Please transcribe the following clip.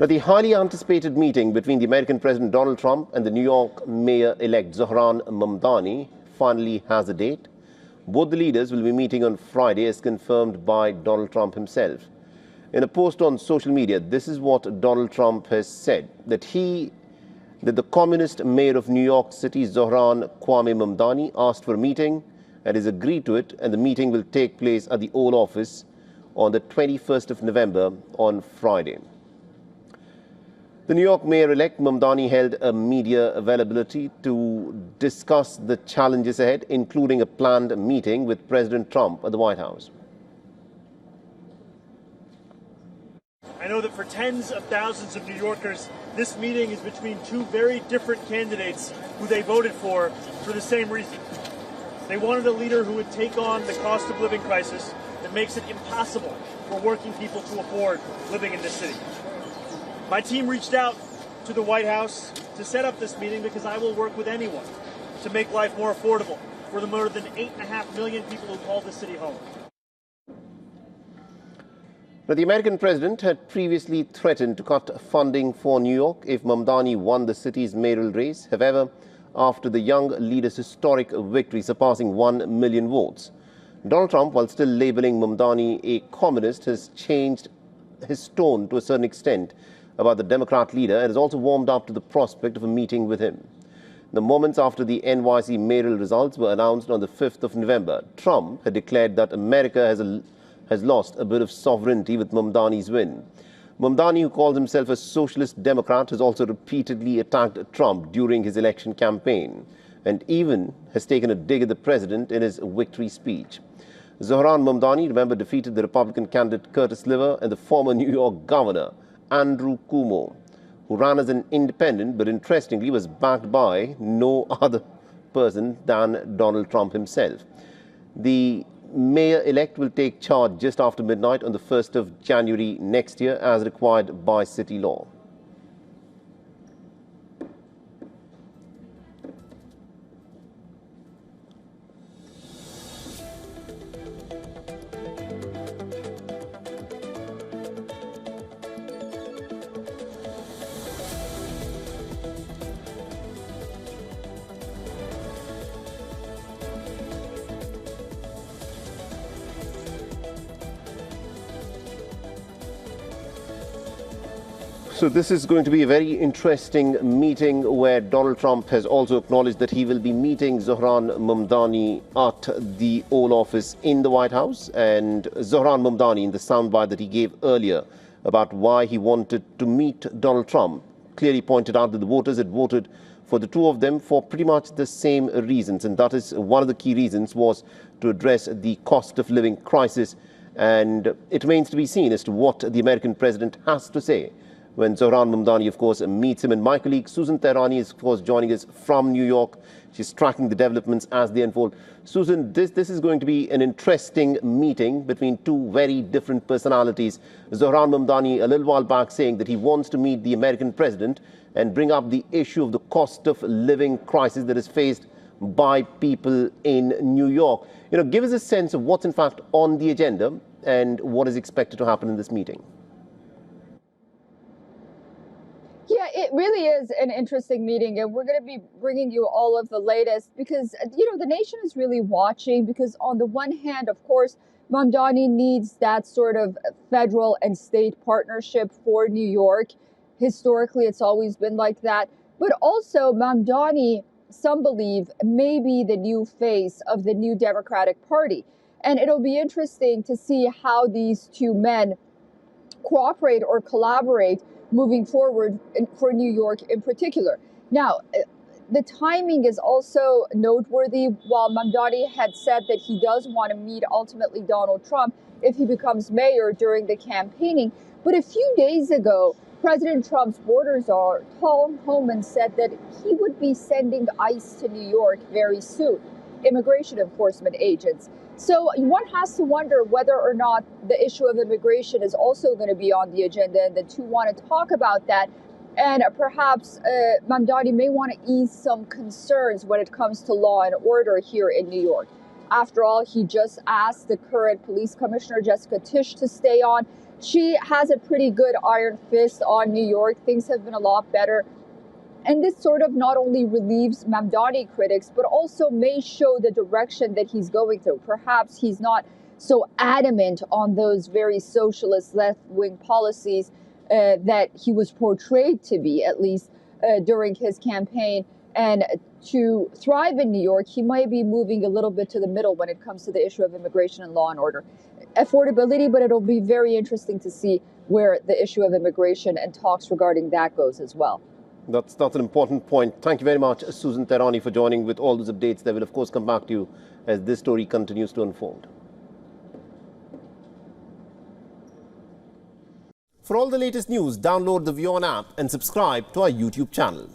Now, the highly anticipated meeting between the American President Donald Trump and the New York Mayor-elect Zohran Mamdani finally has a date. Both the leaders will be meeting on Friday, as confirmed by Donald Trump himself. In a post on social media, this is what Donald Trump has said, that the communist mayor of New York City, Zohran Mamdani, asked for a meeting and has agreed to it, and the meeting will take place at the Oval Office on the 21st of November on Friday. The New York mayor-elect Mamdani held a media availability to discuss the challenges ahead, including a planned meeting with President Trump at the White House. I know that for tens of thousands of New Yorkers, this meeting is between two very different candidates who they voted for the same reason. They wanted a leader who would take on the cost of living crisis that makes it impossible for working people to afford living in this city. My team reached out to the White House to set up this meeting because I will work with anyone to make life more affordable for the more than 8.5 million people who call this city home. Now, the American president had previously threatened to cut funding for New York if Mamdani won the city's mayoral race. However, after the young leader's historic victory surpassing 1 million votes, Donald Trump, while still labeling Mamdani a communist, has changed his tone to a certain extent about the Democrat leader and has also warmed up to the prospect of a meeting with him. The moments after the NYC mayoral results were announced on the 5th of November, Trump had declared that America has lost a bit of sovereignty with Mamdani's win. Mamdani, who calls himself a socialist Democrat, has also repeatedly attacked Trump during his election campaign and even has taken a dig at the president in his victory speech. Zohran Mamdani, remember, defeated the Republican candidate Curtis Sliver and the former New York governor Andrew Cuomo, who ran as an independent but interestingly was backed by no other person than Donald Trump himself. The mayor-elect will take charge just after midnight on the 1st of January next year, as required by city law. So this is going to be a very interesting meeting where Donald Trump has also acknowledged that he will be meeting Zohran Mamdani at the Oval Office in the White House. And Zohran Mamdani, in the soundbite that he gave earlier about why he wanted to meet Donald Trump, clearly pointed out that the voters had voted for the two of them for pretty much the same reasons. And that is one of the key reasons was to address the cost of living crisis. And it remains to be seen as to what the American president has to say when Zohran Mamdani, of course, meets him. And my colleague Susan Tehrani is, of course, joining us from New York. She's tracking the developments as they unfold. Susan, this is going to be an interesting meeting between two very different personalities. Zohran Mamdani, a little while back, saying that he wants to meet the American president and bring up the issue of the cost of living crisis that is faced by people in New York. Give us a sense of what's in fact on the agenda and what is expected to happen in this meeting. Yeah, it really is an interesting meeting, and we're going to be bringing you all of the latest because, the nation is really watching because on the one hand, of course, Mamdani needs that sort of federal and state partnership for New York. Historically, it's always been like that. But also, Mamdani, some believe, may be the new face of the new Democratic Party. And it'll be interesting to see how these two men cooperate or collaborate moving forward for New York in particular. Now, the timing is also noteworthy. While Mamdani had said that he does want to meet ultimately Donald Trump if he becomes mayor during the campaigning, but a few days ago, President Trump's border czar, Tom Homan, said that he would be sending ICE to New York very soon, immigration enforcement agents. So one has to wonder whether or not the issue of immigration is also going to be on the agenda, and the two want to talk about that. And perhaps Mamdani may want to ease some concerns when it comes to law and order here in New York. After all, he just asked the current police commissioner, Jessica Tisch, to stay on. she has a pretty good iron fist on New York. Things have been a lot better. And this sort of not only relieves Mamdani critics, but also may show the direction that he's going through. Perhaps he's not so adamant on those very socialist left-wing policies that he was portrayed to be, at least during his campaign. And to thrive in New York, he might be moving a little bit to the middle when it comes to the issue of immigration and law and order. Affordability, but it'll be very interesting to see where the issue of immigration and talks regarding that goes as well. That's an important point. Thank you very much, Susan Tehrani, for joining with all those updates. They will, of course, come back to you as this story continues to unfold. For all the latest news, download the WION app and subscribe to our YouTube channel.